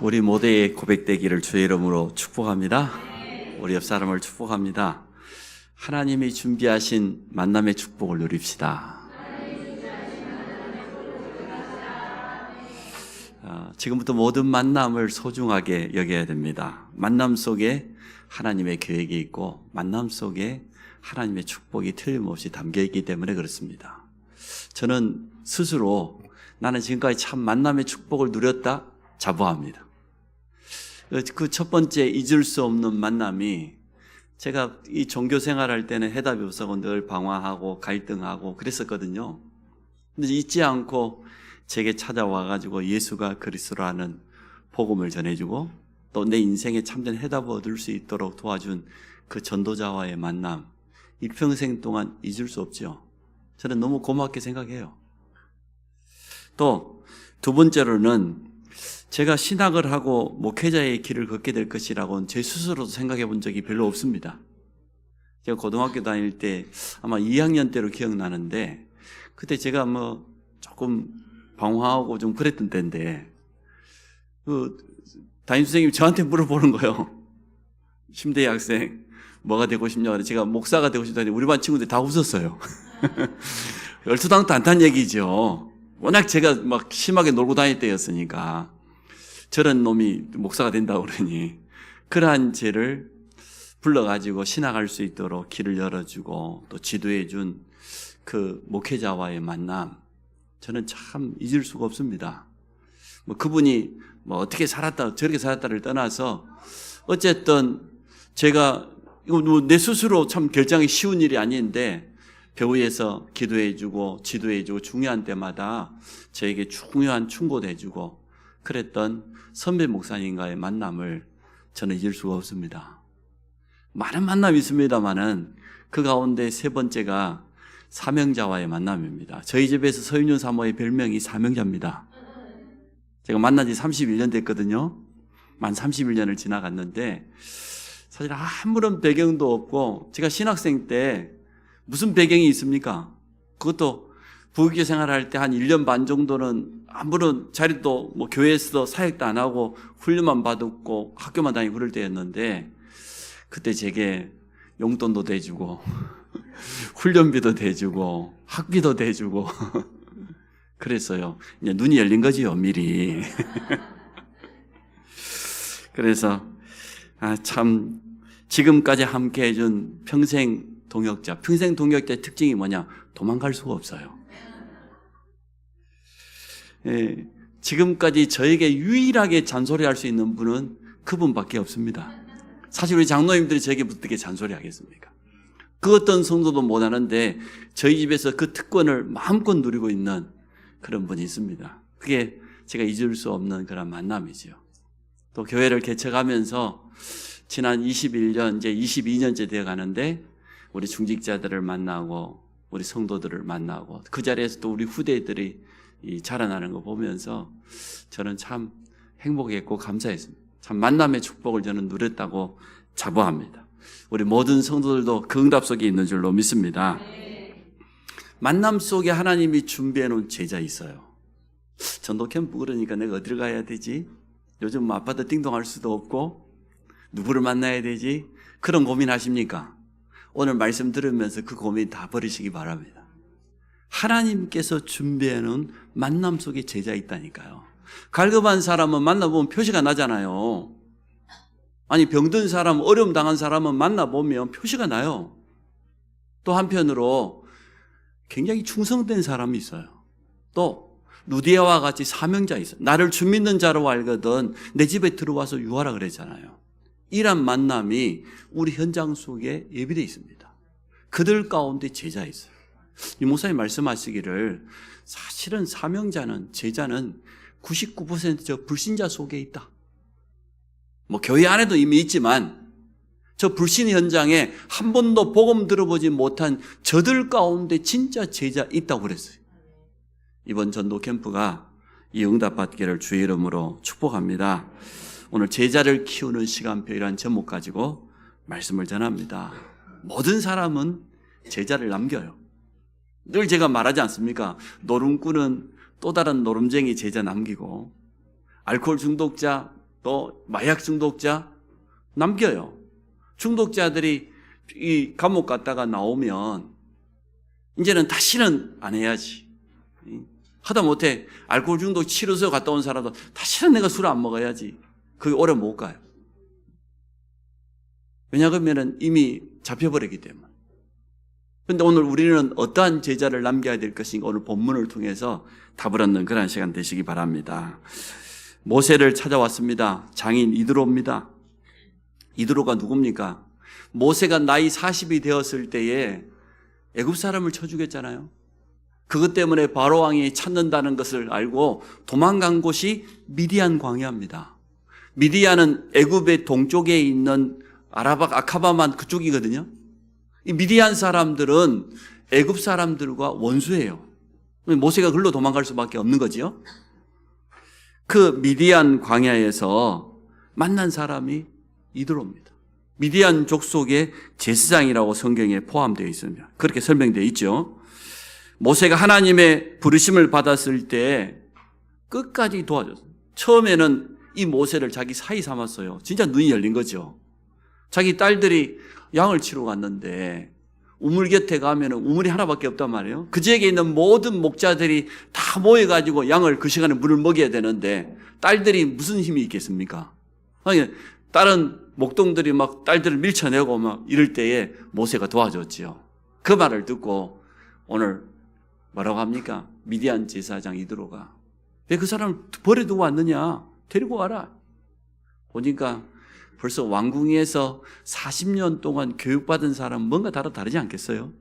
우리 모두의 고백되기를 주의 이름으로 축복합니다. 우리 옆 사람을 축복합니다. 하나님이 준비하신 만남의 축복을 누립시다. 지금부터 모든 만남을 소중하게 여겨야 됩니다. 만남 속에 하나님의 계획이 있고 만남 속에 하나님의 축복이 틀림없이 담겨있기 때문에 그렇습니다. 저는 스스로 나는 지금까지 참 만남의 축복을 누렸다 자부합니다. 그 첫 번째 잊을 수 없는 만남이, 제가 이 종교 생활할 때는 해답이 없어서 늘 방황하고 갈등하고 그랬었거든요. 근데 잊지 않고 제게 찾아와가지고 예수가 그리스도라는 복음을 전해주고 또 내 인생에 참된 해답을 얻을 수 있도록 도와준 그 전도자와의 만남, 일평생 동안 잊을 수 없죠. 저는 너무 고맙게 생각해요. 또 두 번째로는 제가 신학을 하고 목회자의 길을 걷게 될 것이라고는 제 스스로도 생각해 본 적이 별로 없습니다. 제가 고등학교 다닐 때 아마 2학년 때로 기억나는데, 그때 제가 조금 방황하고 좀 그랬던 때인데, 담임선생님이 저한테 물어보는 거예요. 심대희 학생 뭐가 되고 싶냐고. 그래서 제가 목사가 되고 싶다니 우리 반 친구들이 다 웃었어요. 열투당도 안 탄 얘기죠. 워낙 제가 막 심하게 놀고 다닐 때였으니까 저런 놈이 목사가 된다고 그러니, 그러한 죄를 불러가지고 신학할 수 있도록 길을 열어주고 또 지도해준 그 목회자와의 만남, 저는 참 잊을 수가 없습니다. 그분이 어떻게 살았다 저렇게 살았다를 떠나서 어쨌든 제가 이거 내 스스로 참 결정이 쉬운 일이 아닌데 교회에서 기도해주고 지도해주고 중요한 때마다 저에게 중요한 충고도 해주고 그랬던 선배 목사님과의 만남을 저는 잊을 수가 없습니다. 많은 만남이 있습니다만은 그 가운데 세 번째가 사명자와의 만남입니다. 저희 집에서 서윤준 사모의 별명이 사명자입니다. 제가 만난 지 31년 됐거든요. 만 31년을 지나갔는데 사실 아무런 배경도 없고, 제가 신학생 때 무슨 배경이 있습니까? 그것도 부교육 생활할 때 한 1년 반 정도는 아무런 자리도 교회에서 사역도 안 하고 훈련만 받았고 학교만 다니고 그럴 때였는데, 그때 제게 용돈도 대주고 훈련비도 대주고 학비도 대주고 그랬어요. 이제 눈이 열린 거지요, 미리. 그래서 참 지금까지 함께 해준 평생 동역자. 평생 동역자의 특징이 뭐냐? 도망갈 수가 없어요. 지금까지 저에게 유일하게 잔소리할 수 있는 분은 그분밖에 없습니다. 사실 우리 장로님들이 저에게 어떻게 잔소리하겠습니까? 그 어떤 성도도 못하는데 저희 집에서 그 특권을 마음껏 누리고 있는 그런 분이 있습니다. 그게 제가 잊을 수 없는 그런 만남이죠. 또 교회를 개척하면서 지난 21년, 이제 22년째 되어 가는데 우리 중직자들을 만나고 우리 성도들을 만나고 그 자리에서 또 우리 후대들이 자라나는 거 보면서 저는 참 행복했고 감사했습니다. 참 만남의 축복을 저는 누렸다고 자부합니다. 우리 모든 성도들도 그 응답 속에 있는 줄로 믿습니다. 만남 속에 하나님이 준비해 놓은 제자 있어요. 전도 캠프 그러니까 내가 어디를 가야 되지? 요즘 아파트 띵동할 수도 없고 누구를 만나야 되지? 그런 고민하십니까? 오늘 말씀 들으면서 그 고민 다 버리시기 바랍니다. 하나님께서 준비해 놓은 만남 속에 제자 있다니까요. 갈급한 사람은 만나보면 표시가 나잖아요. 아니 병든 사람, 어려움 당한 사람은 만나보면 표시가 나요. 또 한편으로 굉장히 충성된 사람이 있어요. 또 루디아와 같이 사명자 있어요. 나를 주 믿는 자로 알거든 내 집에 들어와서 유하라 그랬잖아요. 이런 만남이 우리 현장 속에 예비되어 있습니다. 그들 가운데 제자 있어요. 이 목사님 말씀하시기를 사실은 사명자는, 제자는 99% 저 불신자 속에 있다. 교회 안에도 이미 있지만 저 불신 현장에 한 번도 복음 들어보지 못한 저들 가운데 진짜 제자 있다고 그랬어요. 이번 전도 캠프가 이 응답받기를 주의 이름으로 축복합니다. 오늘 제자를 키우는 시간표이라는 제목 가지고 말씀을 전합니다. 모든 사람은 제자를 남겨요. 늘 제가 말하지 않습니까? 노름꾼은 또 다른 노름쟁이 제자 남기고, 알코올 중독자 또 마약 중독자 남겨요. 중독자들이 이 감옥 갔다가 나오면 이제는 다시는 안 해야지. 하다못해 알코올 중독 치료소 갔다 온 사람도 다시는 내가 술을 안 먹어야지. 그게 오래 못 가요. 왜냐하면 이미 잡혀버렸기 때문에. 그런데 오늘 우리는 어떠한 제자를 남겨야 될 것인가 오늘 본문을 통해서 답을 얻는 그런 시간 되시기 바랍니다. 모세를 찾아왔습니다. 장인 이드로입니다. 이드로가 누굽니까? 모세가 나이 40이 되었을 때에 애굽 사람을 쳐 죽였잖아요. 그것 때문에 바로 왕이 찾는다는 것을 알고 도망간 곳이 미디안 광야입니다. 미디안은 애굽의 동쪽에 있는 아카바만 그쪽이거든요. 이 미디안 사람들은 애굽 사람들과 원수예요. 모세가 글로 도망갈 수밖에 없는 거지요. 그 미디안 광야에서 만난 사람이 이드로입니다. 미디안 족속의 제사장이라고 성경에 포함되어 있습니다. 그렇게 설명되어 있죠. 모세가 하나님의 부르심을 받았을 때 끝까지 도와줬어요. 처음에는 이 모세를 자기 사이 삼았어요. 진짜 눈이 열린 거죠. 자기 딸들이 양을 치러 갔는데 우물 곁에 가면 우물이 하나밖에 없단 말이에요. 그 지역에 있는 모든 목자들이 다 모여가지고 양을 그 시간에 물을 먹여야 되는데 딸들이 무슨 힘이 있겠습니까? 아니, 다른 목동들이 막 딸들을 밀쳐내고 막 이럴 때에 모세가 도와줬지요. 그 말을 듣고 오늘 뭐라고 합니까? 미디안 제사장 이드로가 왜 그 사람을 버려두고 왔느냐? 데리고 와라. 보니까 벌써 왕궁에서 40년 동안 교육받은 사람은 뭔가 다르지 않겠어요?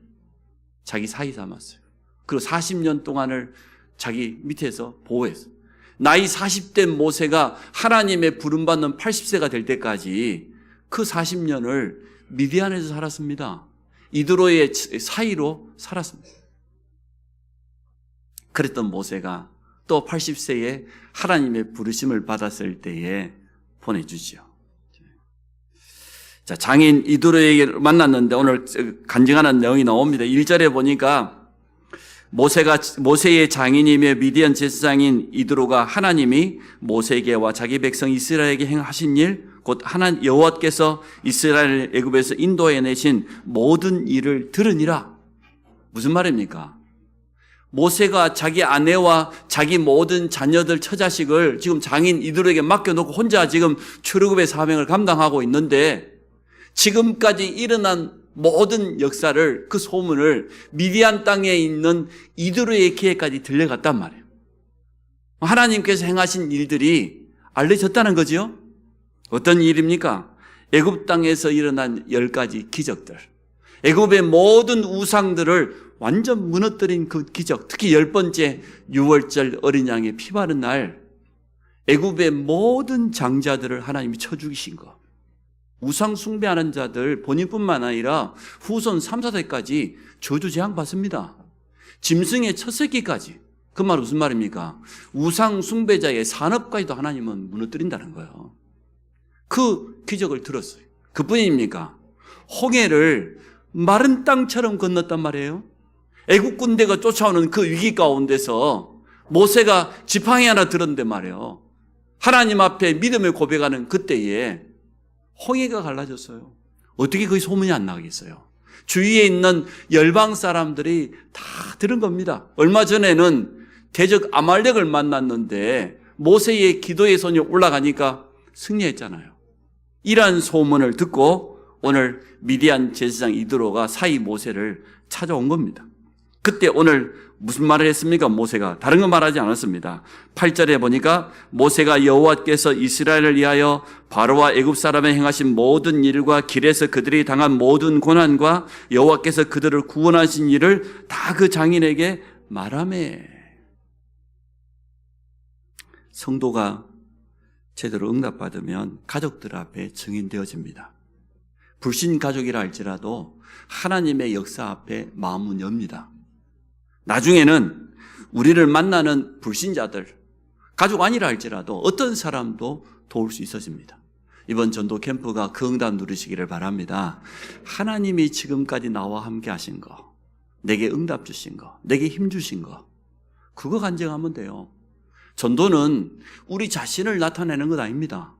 자기 사이 삼았어요. 그리고 40년 동안을 자기 밑에서 보호했어요. 나이 40대 모세가 하나님의 부름받는 80세가 될 때까지 그 40년을 미디안에서 살았습니다. 이드로의 사이로 살았습니다. 그랬던 모세가 또 80세에 하나님의 부르심을 받았을 때에 보내주지요. 자, 장인 이드로에게 만났는데 오늘 간증하는 내용이 나옵니다. 1절에 보니까 모세의 장인이며 미디안 제사장인 이드로가 하나님이 모세에게와 자기 백성 이스라엘에게 행하신 일, 곧 여호와께서 이스라엘을 애굽에서 인도해내신 모든 일을 들으니라. 무슨 말입니까? 모세가 자기 아내와 자기 모든 자녀들 처자식을 지금 장인 이드로에게 맡겨놓고 혼자 지금 출애굽의 사명을 감당하고 있는데 지금까지 일어난 모든 역사를, 그 소문을 미디안 땅에 있는 이드로의 귀에까지 들려갔단 말이에요. 하나님께서 행하신 일들이 알려졌다는 거죠. 어떤 일입니까? 애굽 땅에서 일어난 10가지 기적들. 애굽의 모든 우상들을 완전 무너뜨린 그 기적, 특히 10번째 유월절 어린 양의 피 바른 날 애굽의 모든 장자들을 하나님이 쳐 죽이신 것. 우상 숭배하는 자들 본인뿐만 아니라 후손 3, 4대까지 저주 재앙 받습니다. 짐승의 첫 새끼까지. 그 말 무슨 말입니까? 우상 숭배자의 산업까지도 하나님은 무너뜨린다는 거예요. 그 기적을 들었어요. 그뿐입니까? 홍해를 마른 땅처럼 건넜단 말이에요. 애국 군대가 쫓아오는 그 위기 가운데서 모세가 지팡이 하나 들었는데 말이에요. 하나님 앞에 믿음을 고백하는 그때에 홍해가 갈라졌어요. 어떻게 그 소문이 안 나겠어요? 주위에 있는 열방 사람들이 다 들은 겁니다. 얼마 전에는 대적 아말렉을 만났는데 모세의 기도의 손이 올라가니까 승리했잖아요. 이러한 소문을 듣고 오늘 미디안 제사장 이드로가 사이 모세를 찾아온 겁니다. 그때 오늘 무슨 말을 했습니까? 모세가 다른 거 말하지 않았습니다. 8절에 보니까 모세가 여호와께서 이스라엘을 위하여 바로와 애굽 사람에 행하신 모든 일과 길에서 그들이 당한 모든 고난과 여호와께서 그들을 구원하신 일을 다 그 장인에게 말하매. 성도가 제대로 응답받으면 가족들 앞에 증인되어집니다. 불신 가족이라 할지라도 하나님의 역사 앞에 마음은 엽니다. 나중에는 우리를 만나는 불신자들, 가족 아니라 할지라도 어떤 사람도 도울 수 있어집니다. 이번 전도 캠프가 그 응답 누리시기를 바랍니다. 하나님이 지금까지 나와 함께 하신 거, 내게 응답 주신 거, 내게 힘 주신 거, 그거 간증하면 돼요. 전도는 우리 자신을 나타내는 것 아닙니다.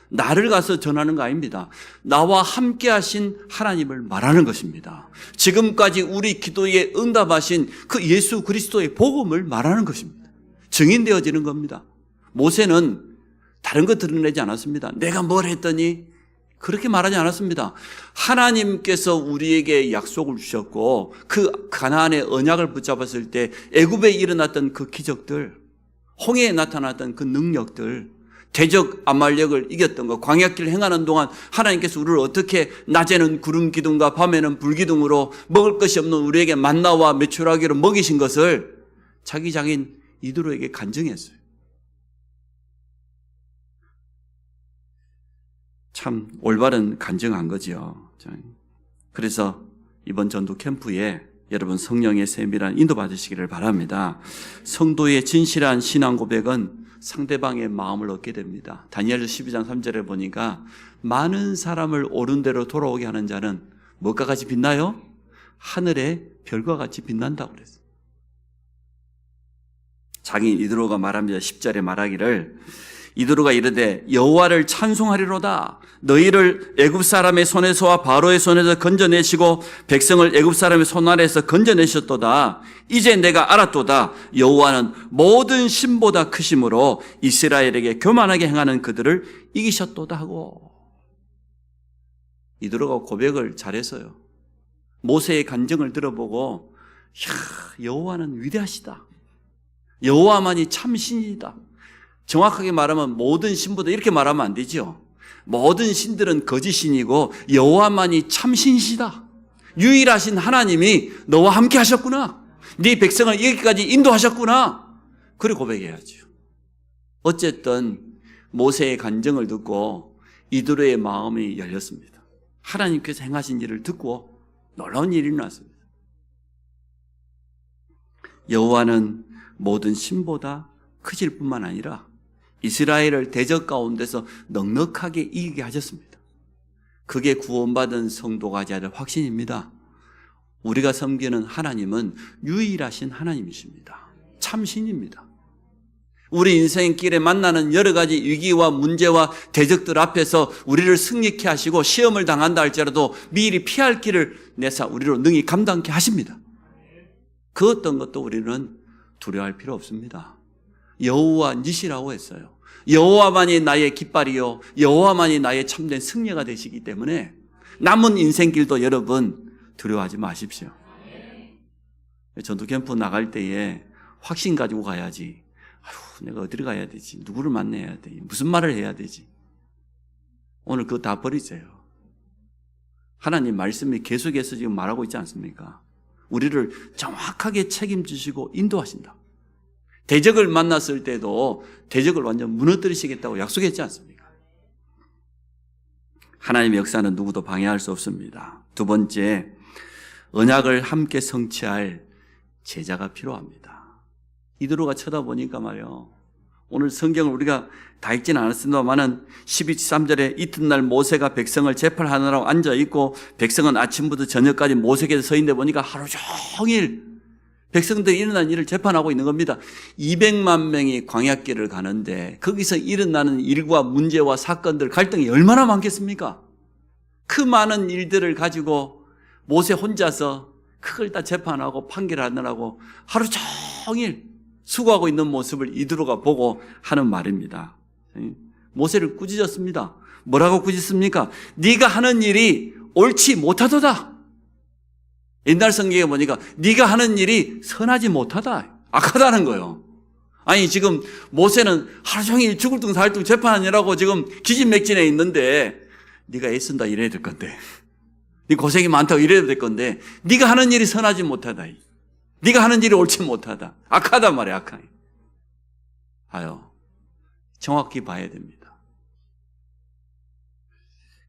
나를 가서 전하는 거 아닙니다. 나와 함께 하신 하나님을 말하는 것입니다. 지금까지 우리 기도에 응답하신 그 예수 그리스도의 복음을 말하는 것입니다. 증인되어지는 겁니다. 모세는 다른 거 드러내지 않았습니다. 내가 뭘 했더니 그렇게 말하지 않았습니다. 하나님께서 우리에게 약속을 주셨고 그 가나안의 언약을 붙잡았을 때 애굽에 일어났던 그 기적들, 홍해에 나타났던 그 능력들, 대적 아말렉을 이겼던 것, 광야길을 행하는 동안 하나님께서 우리를 어떻게 낮에는 구름 기둥과 밤에는 불 기둥으로 먹을 것이 없는 우리에게 만나와 메추라기로 먹이신 것을 자기 장인 이드로에게 간증했어요. 참 올바른 간증한 거죠. 그래서 이번 전도 캠프에 여러분 성령의 세밀한 인도 받으시기를 바랍니다. 성도의 진실한 신앙 고백은 상대방의 마음을 얻게 됩니다. 다니엘서 12장 3절에 보니까 많은 사람을 옳은 대로 돌아오게 하는 자는 무엇과 같이 빛나요? 하늘의 별과 같이 빛난다고 그랬어요. 장인 이드로가 말합니다. 10절에 말하기를 이드로가 이르되 여호와를 찬송하리로다. 너희를 애굽 사람의 손에서와 바로의 손에서 건져내시고 백성을 애굽 사람의 손 아래에서 건져내셨도다. 이제 내가 알았도다. 여호와는 모든 신보다 크심으로 이스라엘에게 교만하게 행하는 그들을 이기셨도다 하고. 이드로가 고백을 잘했어요. 모세의 간증을 들어보고 여호와는 위대하시다. 여호와만이 참 신이다. 정확하게 말하면 모든 신보다 이렇게 말하면 안 되죠. 모든 신들은 거짓신이고 여호와만이 참 신이시다. 유일하신 하나님이 너와 함께 하셨구나. 네 백성을 여기까지 인도하셨구나. 그래 고백해야죠. 어쨌든 모세의 간증을 듣고 이드로의 마음이 열렸습니다. 하나님께서 행하신 일을 듣고 놀라운 일이 일어났습니다. 여호와는 모든 신보다 크실 뿐만 아니라 이스라엘을 대적 가운데서 넉넉하게 이기게 하셨습니다. 그게 구원받은 성도가 가져야 될 확신입니다. 우리가 섬기는 하나님은 유일하신 하나님이십니다. 참신입니다. 우리 인생길에 만나는 여러 가지 위기와 문제와 대적들 앞에서 우리를 승리케 하시고 시험을 당한다 할지라도 미리 피할 길을 내사 우리로 능히 감당케 하십니다. 그 어떤 것도 우리는 두려워할 필요 없습니다. 여호와 니시라고 했어요. 여호와만이 나의 깃발이요 여호와만이 나의 참된 승리가 되시기 때문에 남은 인생길도 여러분 두려워하지 마십시오. 전도 캠프 나갈 때에 확신 가지고 가야지. 아휴, 내가 어디를 가야 되지? 누구를 만나야 되지? 무슨 말을 해야 되지? 오늘 그거 다 버리세요. 하나님 말씀이 계속해서 지금 말하고 있지 않습니까? 우리를 정확하게 책임지시고 인도하신다. 대적을 만났을 때도 대적을 완전 무너뜨리시겠다고 약속했지 않습니까? 하나님의 역사는 누구도 방해할 수 없습니다. 두 번째, 언약을 함께 성취할 제자가 필요합니다. 이드로가 쳐다보니까 말이요. 오늘 성경을 우리가 다 읽지는 않았습니다만은 13절에 이튿날 모세가 백성을 재판하느라고 앉아있고 백성은 아침부터 저녁까지 모세에게 서 있는데 보니까 하루 종일 백성들이 일어난 일을 재판하고 있는 겁니다. 200만 명이 광야길을 가는데 거기서 일어나는 일과 문제와 사건들, 갈등이 얼마나 많겠습니까? 그 많은 일들을 가지고 모세 혼자서 그걸 다 재판하고 판결하느라고 하루 종일 수고하고 있는 모습을 이드로가 보고 하는 말입니다. 모세를 꾸짖었습니다. 뭐라고 꾸짖습니까? 네가 하는 일이 옳지 못하도다. 옛날 성경에 보니까 네가 하는 일이 선하지 못하다, 악하다는 거예요. 아니 지금 모세는 하루 종일 죽을 둥 살 둥 재판하느라고 지금 기진맥진해 있는데 네가 애쓴다 이래야 될 건데, 네 고생이 많다고 이래야 될 건데 네가 하는 일이 선하지 못하다, 네가 하는 일이 옳지 못하다, 악하단 말이야. 악하니 아요, 정확히 봐야 됩니다.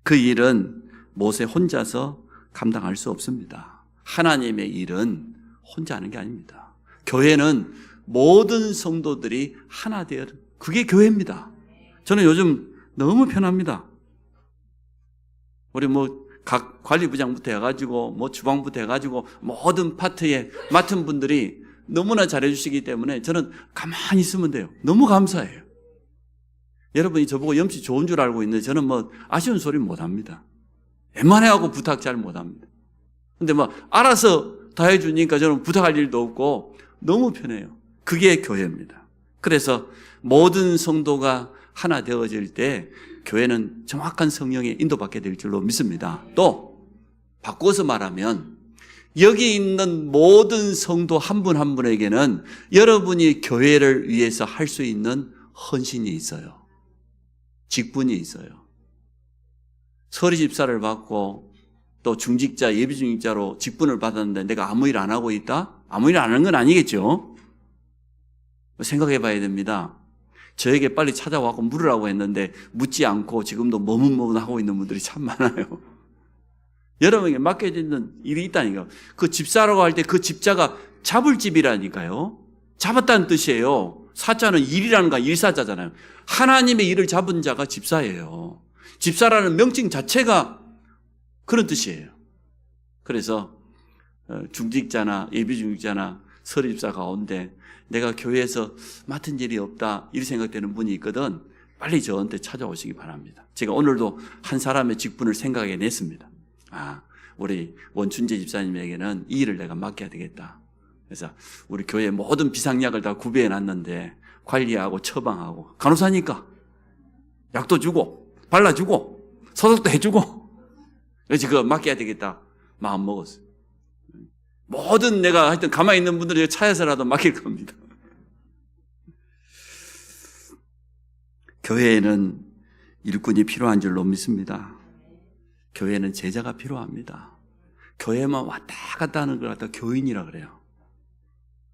그 일은 모세 혼자서 감당할 수 없습니다. 하나님의 일은 혼자 하는 게 아닙니다. 교회는 모든 성도들이 하나 되어, 그게 교회입니다. 저는 요즘 너무 편합니다. 우리 각 관리부장부터 해가지고 주방부터 해가지고 모든 파트에 맡은 분들이 너무나 잘해주시기 때문에 저는 가만히 있으면 돼요. 너무 감사해요. 여러분이 저보고 염치 좋은 줄 알고 있는데 저는 뭐 아쉬운 소리 못 합니다. 웬만해하고 부탁 잘 못 합니다. 근데 뭐 알아서 다 해주니까 저는 부탁할 일도 없고 너무 편해요. 그게 교회입니다. 그래서 모든 성도가 하나 되어질 때 교회는 정확한 성령의 인도받게 될 줄로 믿습니다. 또 바꿔서 말하면 여기 있는 모든 성도 한 분 한 분에게는 여러분이 교회를 위해서 할 수 있는 헌신이 있어요. 직분이 있어요. 서리 집사를 받고 또 중직자, 예비 중직자로 직분을 받았는데 내가 아무 일 안 하고 있다? 아무 일 안 하는 건 아니겠죠? 생각해 봐야 됩니다. 저에게 빨리 찾아와서 물으라고 했는데 묻지 않고 지금도 머뭇머뭇하고 있는 분들이 참 많아요. 여러분에게 맡겨지는 일이 있다니까요. 그 집사라고 할 때 그 집자가 잡을 집이라니까요. 잡았다는 뜻이에요. 사자는 일이라는 거 일사자잖아요. 하나님의 일을 잡은 자가 집사예요. 집사라는 명칭 자체가 그런 뜻이에요. 그래서 중직자나 예비중직자나 서리집사 가운데 내가 교회에서 맡은 일이 없다 이렇게 생각되는 분이 있거든 빨리 저한테 찾아오시기 바랍니다. 제가 오늘도 한 사람의 직분을 생각해 냈습니다. 우리 원춘재 집사님에게는 이 일을 내가 맡겨야 되겠다. 그래서 우리 교회 모든 비상약을 다 구비해 놨는데 관리하고 처방하고 간호사니까 약도 주고 발라주고 소독도 해주고 그래서 그거 맡겨야 되겠다 마음 먹었어요. 모든 내가 하여튼 가만히 있는 분들을 차에서라도 맡길 겁니다. 교회에는 일꾼이 필요한 줄로 믿습니다. 교회는 제자가 필요합니다. 교회만 왔다 갔다 하는 걸 갖다 교인이라 그래요.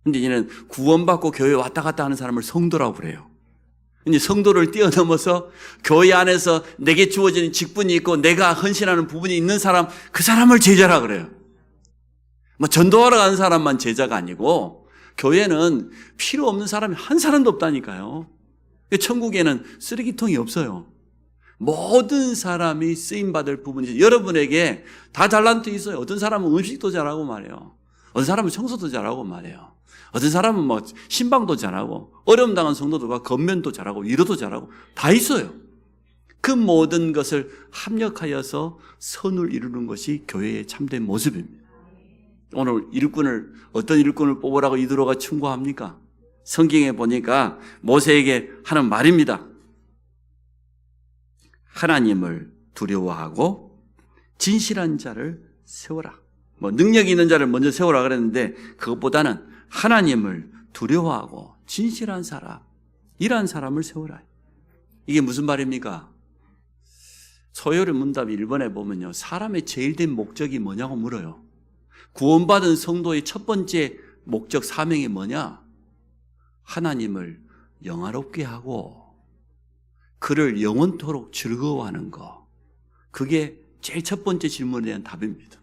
근데 이제는 구원받고 교회 왔다 갔다 하는 사람을 성도라고 그래요. 이제 성도를 뛰어넘어서 교회 안에서 내게 주어진 직분이 있고 내가 헌신하는 부분이 있는 사람, 그 사람을 제자라 그래요. 뭐 전도하러 가는 사람만 제자가 아니고 교회는 필요 없는 사람이 한 사람도 없다니까요. 천국에는 쓰레기통이 없어요. 모든 사람이 쓰임받을 부분이 있어요. 여러분에게 다 달란트 있어요. 어떤 사람은 음식도 잘하고 말이에요. 어떤 사람은 청소도 잘하고 말이에요. 어떤 사람은 뭐 신방도 잘하고 어려움 당한 성도들과 겉면도 잘하고 위로도 잘하고 다 있어요. 그 모든 것을 합력하여서 선을 이루는 것이 교회의 참된 모습입니다. 오늘 일꾼을 어떤 일꾼을 뽑으라고 이드로가 충고합니까? 성경에 보니까 모세에게 하는 말입니다. 하나님을 두려워하고 진실한 자를 세워라. 뭐 능력이 있는 자를 먼저 세우라 그랬는데 그것보다는 하나님을 두려워하고 진실한 사람, 이러한 사람을 세우라. 이게 무슨 말입니까? 소요리 문답 1번에 보면요. 사람의 제일 된 목적이 뭐냐고 물어요. 구원받은 성도의 첫 번째 목적 사명이 뭐냐? 하나님을 영화롭게 하고 그를 영원토록 즐거워하는 거. 그게 제일 첫 번째 질문에 대한 답입니다.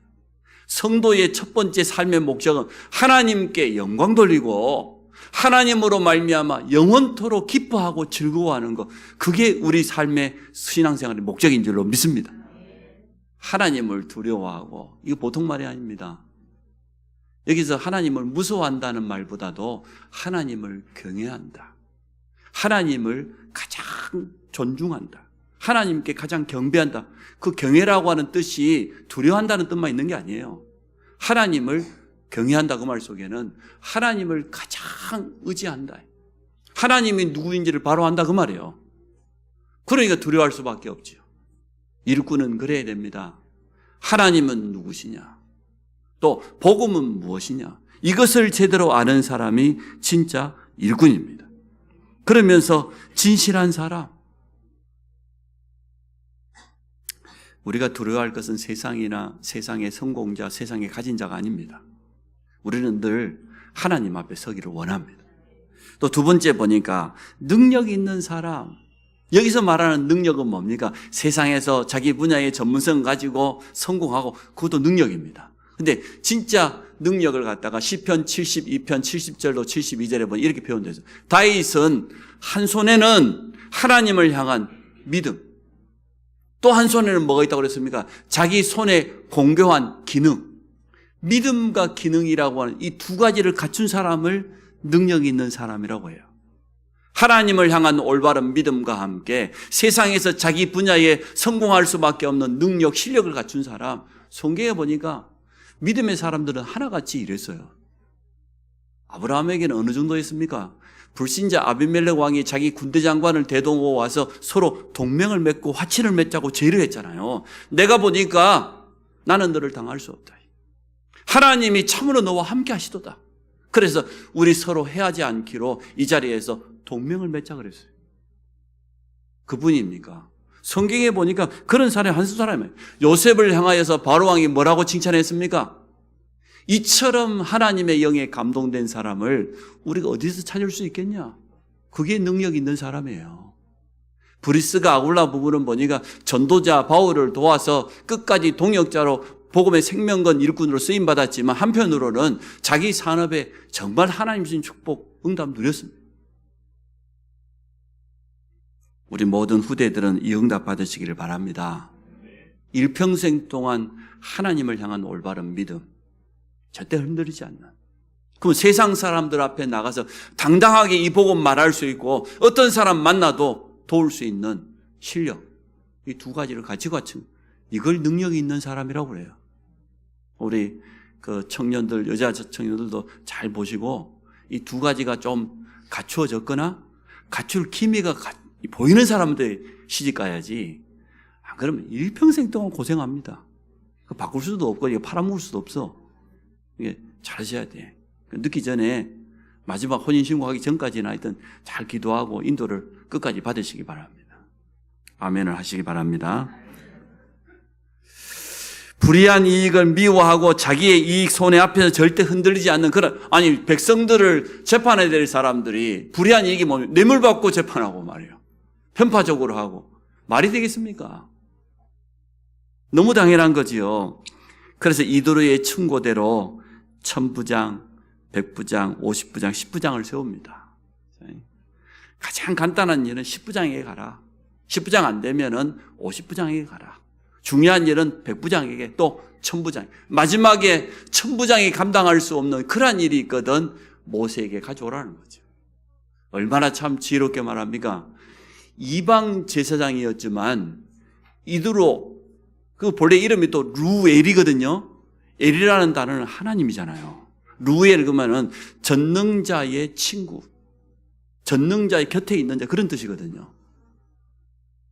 성도의 첫 번째 삶의 목적은 하나님께 영광 돌리고 하나님으로 말미암아 영원토록 기뻐하고 즐거워하는 것. 그게 우리 삶의 신앙생활의 목적인 줄로 믿습니다. 하나님을 두려워하고, 이거 보통 말이 아닙니다. 여기서 하나님을 무서워한다는 말보다도 하나님을 경외한다. 하나님을 가장 존중한다. 하나님께 가장 경배한다. 그 경외라고 하는 뜻이 두려워한다는 뜻만 있는 게 아니에요. 하나님을 경외한다 그 말 속에는 하나님을 가장 의지한다. 하나님이 누구인지를 바로 안다 그 말이에요. 그러니까 두려워할 수밖에 없지요. 일꾼은 그래야 됩니다. 하나님은 누구시냐? 또 복음은 무엇이냐? 이것을 제대로 아는 사람이 진짜 일꾼입니다. 그러면서 진실한 사람. 우리가 두려워할 것은 세상이나 세상의 성공자, 세상의 가진 자가 아닙니다. 우리는 늘 하나님 앞에 서기를 원합니다. 또 두 번째 보니까 능력 있는 사람. 여기서 말하는 능력은 뭡니까? 세상에서 자기 분야의 전문성 가지고 성공하고 그것도 능력입니다. 근데 진짜 능력을 갖다가 시편 72편 70절로 72절에 보면 이렇게 표현되어 있어요. 다윗은 한 손에는 하나님을 향한 믿음, 또 한 손에는 뭐가 있다고 그랬습니까? 자기 손에 공교한 기능, 믿음과 기능이라고 하는 이 두 가지를 갖춘 사람을 능력 있는 사람이라고 해요. 하나님을 향한 올바른 믿음과 함께 세상에서 자기 분야에 성공할 수밖에 없는 능력, 실력을 갖춘 사람, 성경에 보니까 믿음의 사람들은 하나같이 이랬어요. 아브라함에게는 어느 정도였습니까? 불신자 아비멜렉 왕이 자기 군대 장관을 대동하고 와서 서로 동맹을 맺고 화친을 맺자고 제의를 했잖아요. 내가 보니까 나는 너를 당할 수 없다. 하나님이 참으로 너와 함께 하시도다. 그래서 우리 서로 해하지 않기로 이 자리에서 동맹을 맺자 그랬어요. 그분입니까? 성경에 보니까 그런 사람이 한 사람이에요. 요셉을 향하여서 바로왕이 뭐라고 칭찬했습니까? 이처럼 하나님의 영에 감동된 사람을 우리가 어디서 찾을 수 있겠냐? 그게 능력 있는 사람이에요. 브리스가 아굴라 부부는 보니까 전도자 바울을 도와서 끝까지 동역자로 복음의 생명건 일꾼으로 쓰임받았지만 한편으로는 자기 산업에 정말 하나님 주신 축복, 응답 누렸습니다. 우리 모든 후대들은 이 응답 받으시기를 바랍니다. 일평생 동안 하나님을 향한 올바른 믿음, 절대 흔들리지 않는. 그럼 세상 사람들 앞에 나가서 당당하게 이 복음 말할 수 있고 어떤 사람 만나도 도울 수 있는 실력, 이 두 가지를 같이 갖춘, 이걸 능력이 있는 사람이라고 그래요. 우리 그 청년들, 여자 청년들도 잘 보시고 이 두 가지가 좀 갖추어졌거나 갖출 기미가 보이는 사람들 시집 가야지. 안 그러면 일평생 동안 고생합니다. 바꿀 수도 없고 이거 팔아먹을 수도 없어. 이게 잘하셔야 돼. 늦기 전에 마지막 혼인신고하기 전까지나 하여튼 잘 기도하고 인도를 끝까지 받으시기 바랍니다. 아멘을 하시기 바랍니다. 불의한 이익을 미워하고 자기의 이익 손해 앞에서 절대 흔들리지 않는 그런, 아니 백성들을 재판해야 될 사람들이 불의한 이익이 뭐냐면 뇌물 받고 재판하고 말이에요. 편파적으로 하고 말이 되겠습니까? 너무 당연한 거지요. 그래서 이도르의 충고대로 1000부장, 100부장, 50부장, 10부장을 세웁니다. 가장 간단한 일은 10부장에게 가라. 10부장 안 되면은 50부장에게 가라. 중요한 일은 100부장에게 또 1000부장. 마지막에 1000부장이 감당할 수 없는 그러한 일이 있거든 모세에게 가져오라는 거죠. 얼마나 참 지혜롭게 말합니까? 이방 제사장이었지만 이도르, 그 본래 이름이 또 루엘이거든요. 엘이라는 단어는 하나님이잖아요. 루엘 그러면은 전능자의 친구, 전능자의 곁에 있는 자, 그런 뜻이거든요.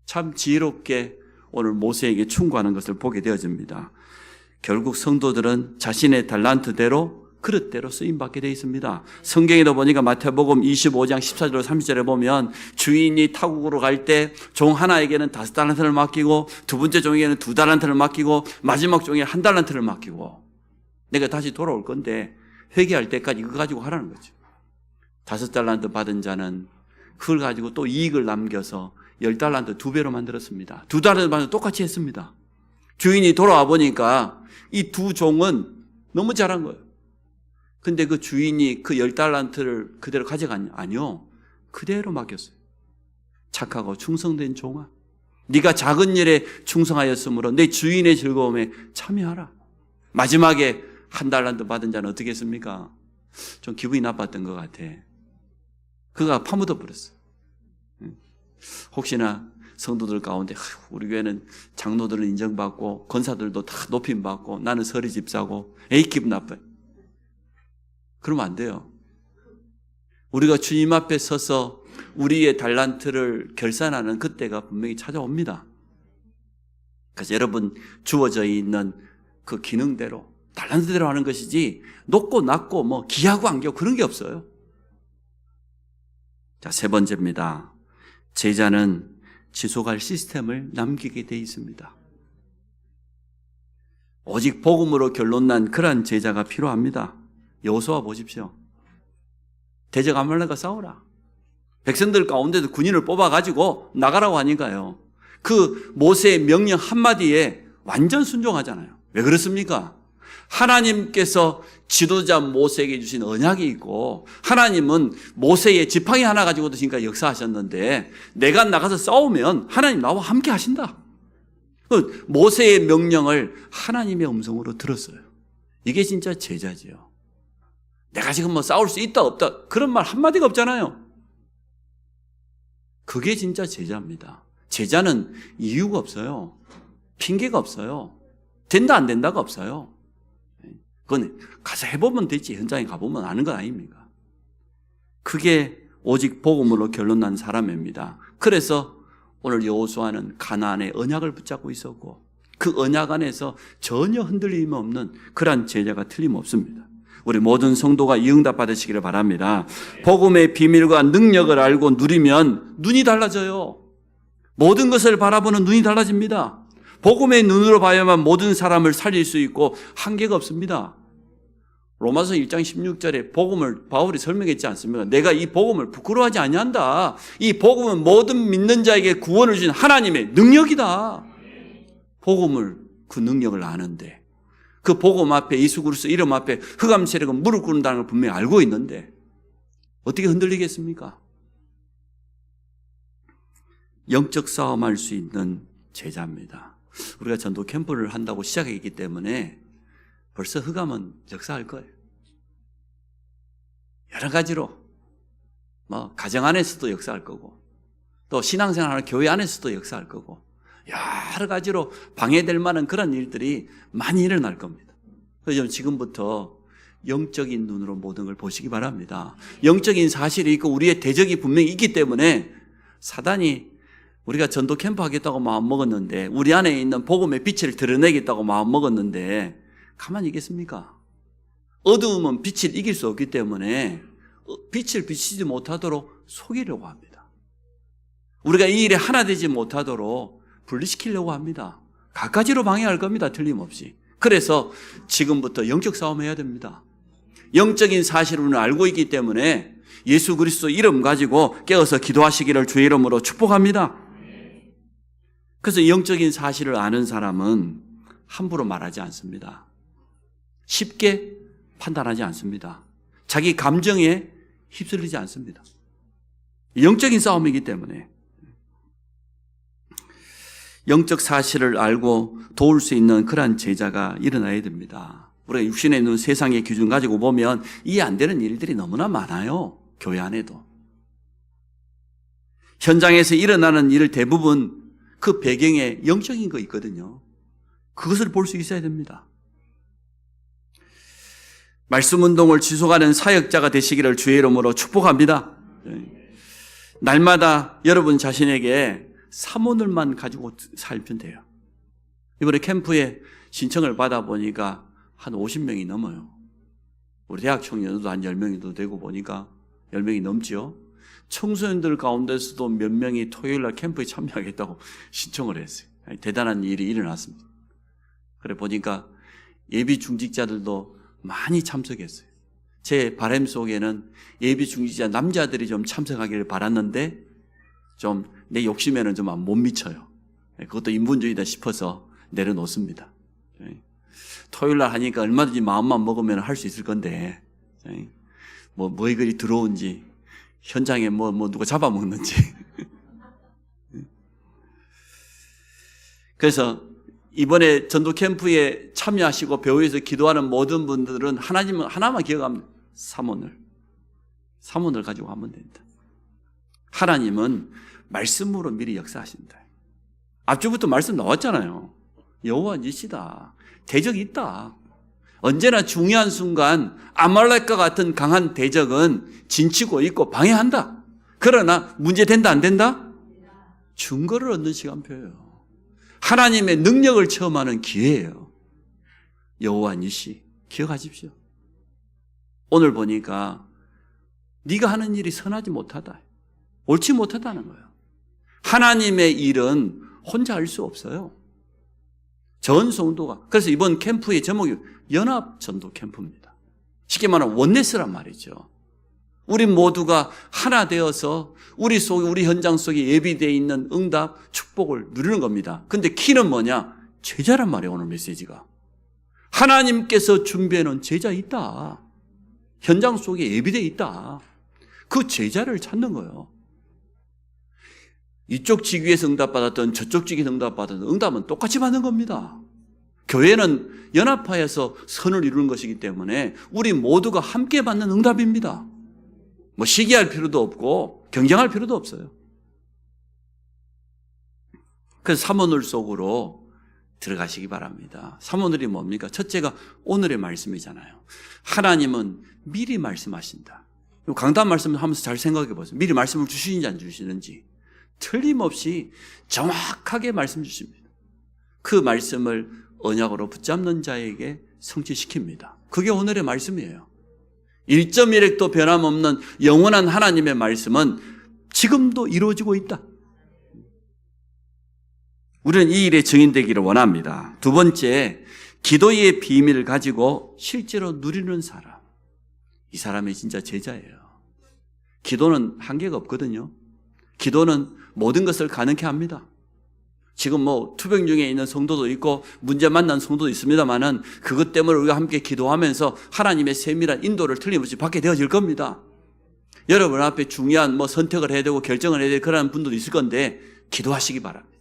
참 지혜롭게 오늘 모세에게 충고하는 것을 보게 되어집니다. 결국 성도들은 자신의 달란트대로 그릇대로 쓰임받게 되어 있습니다. 성경에도 보니까 마태복음 25장 14절 30절에 보면 주인이 타국으로 갈 때 종 하나에게는 5달란트를 맡기고 두 번째 종에게는 2달란트를 맡기고 마지막 종에 1달란트를 맡기고 내가 다시 돌아올 건데 회개할 때까지 이거 가지고 하라는 거죠. 5달란트 받은 자는 그걸 가지고 또 이익을 남겨서 10달란트 2배로 만들었습니다. 2달란트 받은 똑같이 했습니다. 주인이 돌아와 보니까 이 두 종은 너무 잘한 거예요. 근데 그 주인이 그 10달란트를 그대로 가져갔냐? 아니요. 그대로 맡겼어요. 착하고 충성된 종아, 네가 작은 일에 충성하였으므로 내 주인의 즐거움에 참여하라. 마지막에 1달란트 받은 자는 어떻게 했습니까? 좀 기분이 나빴던 것 같아. 그가 파묻어 버렸어. 혹시나 성도들 가운데 우리 교회는 장로들은 인정받고 권사들도 다 높임받고 나는 서리 집사고 에이 기분 나빠요. 그러면 안 돼요. 우리가 주님 앞에 서서 우리의 달란트를 결산하는 그때가 분명히 찾아옵니다. 그래서 여러분 주어져 있는 그 기능대로 달란트대로 하는 것이지 높고 낮고 뭐 기하고 안기하고 그런 게 없어요. 자, 3번째입니다. 제자는 지속할 시스템을 남기게 돼 있습니다. 오직 복음으로 결론난 그러한 제자가 필요합니다. 여호수아 보십시오. 대적 아말렉과 싸우라. 백성들 가운데도 군인을 뽑아가지고 나가라고 하니까요. 그 모세의 명령 한마디에 완전 순종하잖아요. 왜 그렇습니까? 하나님께서 지도자 모세에게 주신 언약이 있고 하나님은 모세의 지팡이 하나 가지고도 지금까지 역사하셨는데 내가 나가서 싸우면 하나님 나와 함께 하신다. 모세의 명령을 하나님의 음성으로 들었어요. 이게 진짜 제자지요. 내가 지금 뭐 싸울 수 있다 없다 그런 말 한마디가 없잖아요. 그게 진짜 제자입니다. 제자는 이유가 없어요. 핑계가 없어요. 된다 안 된다가 없어요. 그건 가서 해보면 되지, 현장에 가보면 아는 건 아닙니까? 그게 오직 복음으로 결론난 사람입니다. 그래서 오늘 여호수아는 가나안의 언약을 붙잡고 있었고 그 언약 안에서 전혀 흔들림이 없는 그러한 제자가 틀림없습니다. 우리 모든 성도가 이 응답 받으시기를 바랍니다. 복음의 비밀과 능력을 알고 누리면 눈이 달라져요. 모든 것을 바라보는 눈이 달라집니다. 복음의 눈으로 봐야만 모든 사람을 살릴 수 있고 한계가 없습니다. 로마서 1장 16절에 복음을 바울이 설명했지 않습니까? 내가 이 복음을 부끄러워하지 아니한다. 이 복음은 모든 믿는 자에게 구원을 주신 하나님의 능력이다. 복음을, 그 능력을 아는데 그 복음 앞에, 예수 그리스도 이름 앞에 흑암 세력은 무릎 꿇는다는 걸 분명히 알고 있는데 어떻게 흔들리겠습니까? 영적 싸움할 수 있는 제자입니다. 우리가 전도 캠프를 한다고 시작했기 때문에 벌써 흑암은 역사할 거예요. 여러 가지로 가정 안에서도 역사할 거고 또 신앙생활하는 교회 안에서도 역사할 거고 여러 가지로 방해될 만한 그런 일들이 많이 일어날 겁니다. 그래서 지금부터 영적인 눈으로 모든 걸 보시기 바랍니다. 영적인 사실이 있고 우리의 대적이 분명히 있기 때문에 사단이 우리가 전도 캠프 하겠다고 마음먹었는데 우리 안에 있는 복음의 빛을 드러내겠다고 마음먹었는데 가만히 있겠습니까? 어두움은 빛을 이길 수 없기 때문에 빛을 비치지 못하도록 속이려고 합니다. 우리가 이 일에 하나 되지 못하도록 분리시키려고 합니다. 갖가지로 방해할 겁니다. 틀림없이. 그래서 지금부터 영적 싸움해야 됩니다. 영적인 사실을 우리는 알고 있기 때문에 예수 그리스도 이름 가지고 깨어서 기도하시기를 주의 이름으로 축복합니다. 그래서 영적인 사실을 아는 사람은 함부로 말하지 않습니다. 쉽게 판단하지 않습니다. 자기 감정에 휩쓸리지 않습니다. 영적인 싸움이기 때문에 영적 사실을 알고 도울 수 있는 그러한 제자가 일어나야 됩니다. 우리가 육신에 있는 세상의 기준 가지고 보면 이해 안 되는 일들이 너무나 많아요. 교회 안에도. 현장에서 일어나는 일 대부분 그 배경에 영적인 거 있거든요. 그것을 볼 수 있어야 됩니다. 말씀 운동을 지속하는 사역자가 되시기를 주의 이름으로 축복합니다. 날마다 여러분 자신에게 사모늘만 가지고 살면 돼요. 이번에 캠프에 신청을 받아보니까 한 50명이 넘어요. 우리 대학 청년도 한 10명이 되고 보니까 10명이 넘지요. 청소년들 가운데서도 몇 명이 토요일날 캠프에 참여하겠다고 신청을 했어요. 대단한 일이 일어났습니다. 그래 보니까 예비 중직자들도 많이 참석했어요. 제 바람 속에는 예비 중직자 남자들이 좀 참석하기를 바랐는데 좀 내 욕심에는 좀 못 미쳐요. 그것도 인본주의다 싶어서 내려놓습니다. 토요일날 하니까 얼마든지 마음만 먹으면 할 수 있을 건데 뭐에 그리 들어온지 현장에 뭐 누가 잡아먹는지 그래서 이번에 전도 캠프에 참여하시고 배우에서 기도하는 모든 분들은 하나만 기억하면 사모늘 가지고 하면 됩니다. 하나님은 말씀으로 미리 역사하신다. 앞주부터 말씀 나왔잖아요. 여호와 니시다. 대적이 있다. 언제나 중요한 순간 아말렉과 같은 강한 대적은 진치고 있고 방해한다. 그러나 문제 된다 안 된다? 증거를 얻는 시간표예요. 하나님의 능력을 체험하는 기회예요. 여호와 니시 기억하십시오. 오늘 보니까 네가 하는 일이 선하지 못하다. 옳지 못하다는 거예요. 하나님의 일은 혼자 할 수 없어요. 전 성도가. 그래서 이번 캠프의 제목이 연합전도 캠프입니다. 쉽게 말하면 원네스란 말이죠. 우리 모두가 하나 되어서 우리 현장 속에 예비되어 있는 응답, 축복을 누리는 겁니다. 근데 키는 뭐냐? 제자란 말이에요, 오늘 메시지가. 하나님께서 준비해 놓은 제자 있다. 현장 속에 예비되어 있다. 그 제자를 찾는 거예요. 이쪽 직위에서 응답받았던 저쪽 직위에서 응답받았던 응답은 똑같이 받는 겁니다. 교회는 연합하여서 선을 이루는 것이기 때문에 우리 모두가 함께 받는 응답입니다. 시기할 필요도 없고 경쟁할 필요도 없어요. 그래서 삼오늘 속으로 들어가시기 바랍니다. 삼오늘이 뭡니까? 첫째가 오늘의 말씀이잖아요. 하나님은 미리 말씀하신다. 강단 말씀을 하면서 잘 생각해 보세요. 미리 말씀을 주시는지 안 주시는지. 틀림없이 정확하게 말씀 주십니다. 그 말씀을 언약으로 붙잡는 자에게 성취시킵니다. 그게 오늘의 말씀이에요. 1.1획도 변함없는 영원한 하나님의 말씀은 지금도 이루어지고 있다. 우리는 이 일에 증인되기를 원합니다. 두 번째, 기도의 비밀을 가지고 실제로 누리는 사람. 이 사람이 진짜 제자예요. 기도는 한계가 없거든요. 기도는 모든 것을 가능케 합니다. 지금 투병 중에 있는 성도도 있고 문제 만난 성도도 있습니다만은 그것 때문에 우리가 함께 기도하면서 하나님의 세밀한 인도를 틀림없이 받게 되어질 겁니다. 여러분 앞에 중요한 선택을 해야 되고 결정을 해야 될 그런 분들도 있을 건데 기도하시기 바랍니다.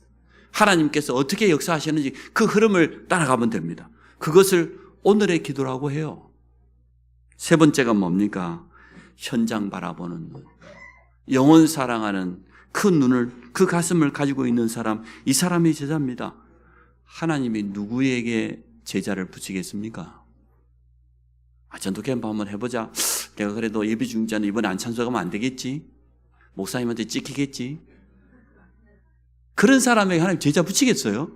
하나님께서 어떻게 역사하시는지 그 흐름을 따라가면 됩니다. 그것을 오늘의 기도라고 해요. 세 번째가 뭡니까? 현장 바라보는 눈. 영혼 사랑하는 그 눈을, 그 가슴을 가지고 있는 사람, 이 사람이 제자입니다. 하나님이 누구에게 제자를 붙이겠습니까? 전도 캠프 한번 해보자. 내가 그래도 예배 중자는 이번에 안 참석하면 안 되겠지? 목사님한테 찍히겠지? 그런 사람에게 하나님 제자 붙이겠어요?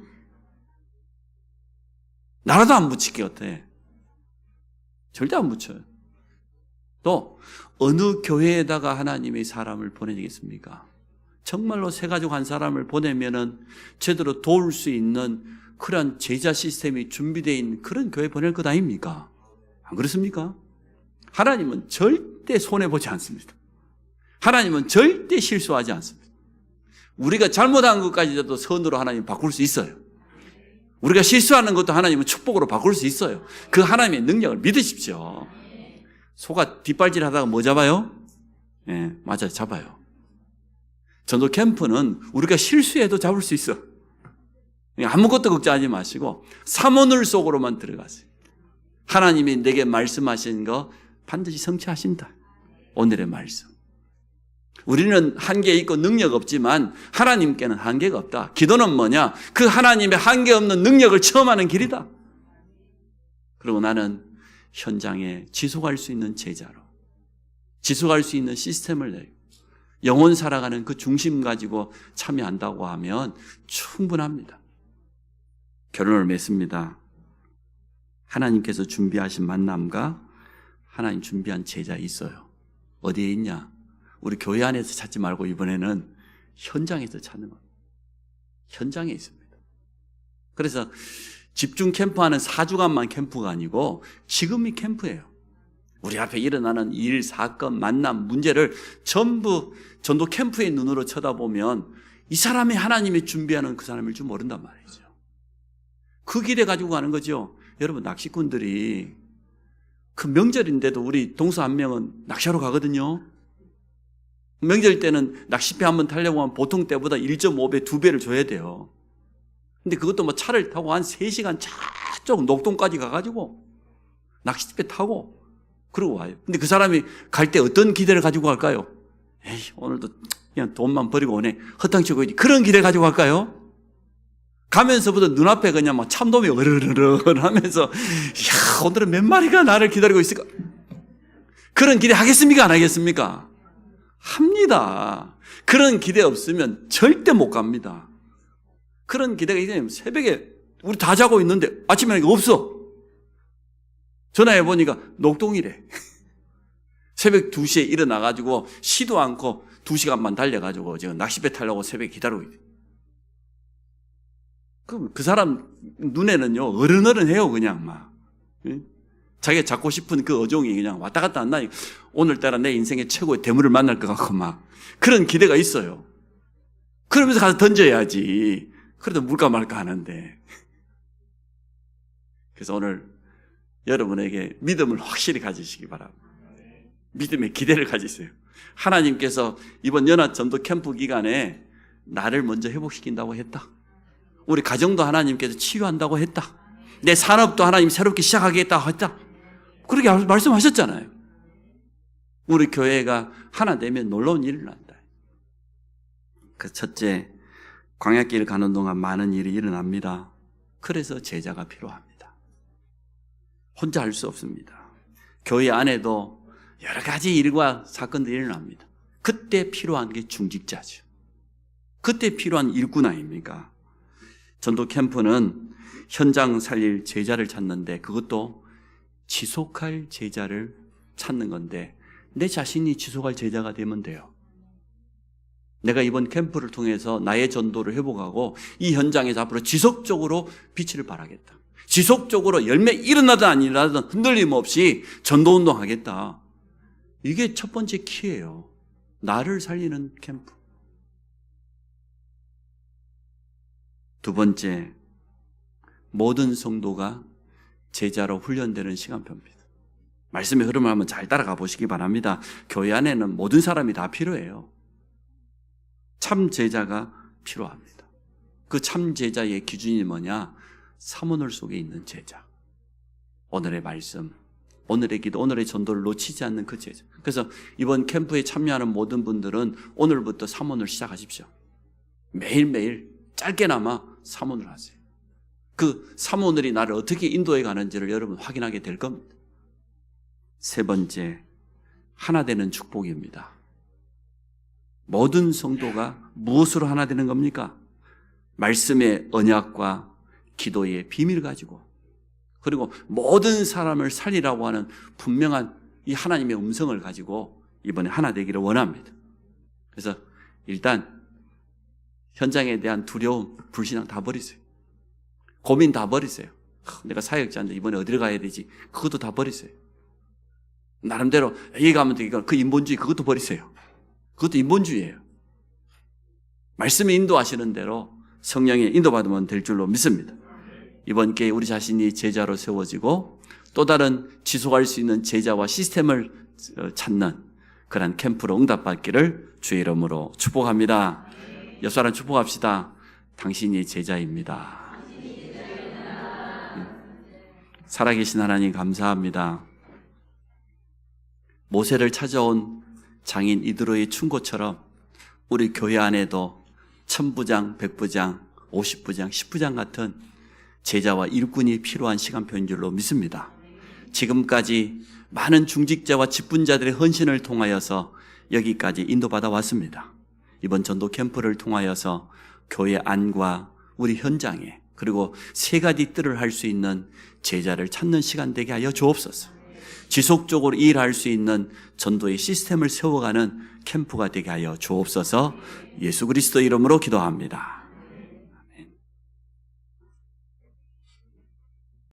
나라도 안 붙일 게 어때? 절대 안 붙여요. 또 어느 교회에다가 하나님이 사람을 보내겠습니까? 정말로 새 가족 한 사람을 보내면은 제대로 도울 수 있는 그런 제자 시스템이 준비되어 있는 그런 교회 보낼 것 아닙니까? 안 그렇습니까? 하나님은 절대 손해보지 않습니다. 하나님은 절대 실수하지 않습니다. 우리가 잘못한 것까지도 선으로 하나님 바꿀 수 있어요. 우리가 실수하는 것도 하나님은 축복으로 바꿀 수 있어요. 그 하나님의 능력을 믿으십시오. 소가 뒷발질 하다가 뭐 잡아요? 예, 맞아요. 잡아요. 전도 캠프는 우리가 실수해도 잡을 수 있어. 아무것도 걱정하지 마시고 삼오늘 속으로만 들어가세요. 하나님이 내게 말씀하신 거 반드시 성취하신다. 오늘의 말씀. 우리는 한계 있고 능력 없지만 하나님께는 한계가 없다. 기도는 뭐냐? 그 하나님의 한계 없는 능력을 체험하는 길이다. 그리고 나는 현장에 지속할 수 있는 제자로, 지속할 수 있는 시스템을 내고 영혼 살아가는 그 중심 가지고 참여한다고 하면 충분합니다. 결론을 맺습니다. 하나님께서 준비하신 만남과 하나님 준비한 제자 있어요. 어디에 있냐? 우리 교회 안에서 찾지 말고 이번에는 현장에서 찾는 겁니다. 현장에 있습니다. 그래서 집중 캠프하는 4주간만 캠프가 아니고 지금이 캠프예요. 우리 앞에 일어나는 일, 사건, 만남, 문제를 전부 전도 캠프의 눈으로 쳐다보면 이 사람이 하나님이 준비하는 그 사람일 줄 모른단 말이죠. 그 길에 가지고 가는 거죠. 여러분 낚시꾼들이 그 명절인데도 우리 동서 한 명은 낚시하러 가거든요. 명절 때는 낚시배 한번 타려고 하면 보통 때보다 1.5배, 2배를 줘야 돼요. 근데 그것도 차를 타고 한 3시간 저쪽 녹동까지 가가지고 낚시배 타고 그러고 와요. 근데 그 사람이 갈 때 어떤 기대를 가지고 갈까요? 에이, 오늘도 그냥 돈만 버리고 오네. 허탕치고 있지. 그런 기대 가지고 갈까요? 가면서부터 눈앞에 그냥 참돔이 으르르르 하면서 야, 오늘은 몇 마리가 나를 기다리고 있을까? 그런 기대 하겠습니까? 안 하겠습니까? 합니다. 그런 기대 없으면 절대 못 갑니다. 그런 기대가 있으면 새벽에 우리 다 자고 있는데 아침에 없어. 전화해 보니까 녹동이래. 새벽 2시에 일어나가지고 쉬도 않고 2시간만 달려가지고 지금 낚시배 타려고 새벽에 기다리고 있대. 그럼 그 사람 눈에는요 어른어른해요. 그냥 막 자기가 잡고 싶은 그 어종이 그냥 왔다 갔다 안 나니까 오늘따라 내 인생의 최고의 대물을 만날 것 같고 막 그런 기대가 있어요. 그러면서 가서 던져야지. 그래도 물까 말까 하는데. 그래서 오늘 여러분에게 믿음을 확실히 가지시기 바랍니다. 믿음의 기대를 가지세요. 하나님께서 이번 연합 전도 캠프 기간에 나를 먼저 회복시킨다고 했다. 우리 가정도 하나님께서 치유한다고 했다. 내 산업도 하나님 새롭게 시작하겠다고 했다. 그렇게 말씀하셨잖아요. 우리 교회가 하나 되면 놀라운 일을 한다. 그 첫째, 광야길 가는 동안 많은 일이 일어납니다. 그래서 제자가 필요합니다. 혼자 할 수 없습니다. 교회 안에도 여러 가지 일과 사건들이 일어납니다. 그때 필요한 게 중직자죠. 그때 필요한 일꾼 아닙니까? 전도 캠프는 현장 살릴 제자를 찾는데 그것도 지속할 제자를 찾는 건데 내 자신이 지속할 제자가 되면 돼요. 내가 이번 캠프를 통해서 나의 전도를 회복하고 이 현장에서 앞으로 지속적으로 빛을 발하겠다. 지속적으로 열매 일어나든 안 일어나든 흔들림 없이 전도운동 하겠다. 이게 첫 번째 키예요. 나를 살리는 캠프. 두 번째, 모든 성도가 제자로 훈련되는 시간표입니다. 말씀의 흐름을 한번 잘 따라가 보시기 바랍니다. 교회 안에는 모든 사람이 다 필요해요. 참 제자가 필요합니다. 그 참 제자의 기준이 뭐냐? 사모늘 속에 있는 제자. 오늘의 말씀, 오늘의 기도, 오늘의 전도를 놓치지 않는 그 제자. 그래서 이번 캠프에 참여하는 모든 분들은 오늘부터 사모늘 시작하십시오. 매일매일 짧게나마 사모늘 하세요. 그 사모늘이 나를 어떻게 인도해 가는지를 여러분 확인하게 될 겁니다. 세 번째, 하나 되는 축복입니다. 모든 성도가 무엇으로 하나 되는 겁니까? 말씀의 언약과 기도의 비밀을 가지고, 그리고 모든 사람을 살리라고 하는 분명한 이 하나님의 음성을 가지고 이번에 하나 되기를 원합니다. 그래서 일단 현장에 대한 두려움, 불신앙 다 버리세요. 고민 다 버리세요. 내가 사역자인데 이번에 어디를 가야 되지? 그것도 다 버리세요. 나름대로 여기 가면 되니까 그 인본주의 그것도 버리세요. 그것도 인본주의예요. 말씀이 인도하시는 대로 성령의 인도받으면 될 줄로 믿습니다. 이번 기회에 우리 자신이 제자로 세워지고 또 다른 지속할 수 있는 제자와 시스템을 찾는 그런 캠프로 응답받기를 주의 이름으로 축복합니다. 옆 사람 축복합시다. 당신이 제자입니다. 살아계신 하나님 감사합니다. 모세를 찾아온 장인 이드로의 충고처럼 우리 교회 안에도 1000부장, 100부장, 50부장, 10부장 같은 제자와 일꾼이 필요한 시간표인 줄로 믿습니다. 지금까지 많은 중직자와 직분자들의 헌신을 통하여서 여기까지 인도받아 왔습니다. 이번 전도 캠프를 통하여서 교회 안과 우리 현장에 그리고 세 가지 뜰을 할 수 있는 제자를 찾는 시간 되게 하여 주옵소서. 지속적으로 일할 수 있는 전도의 시스템을 세워가는 캠프가 되게 하여 주옵소서. 예수 그리스도 이름으로 기도합니다.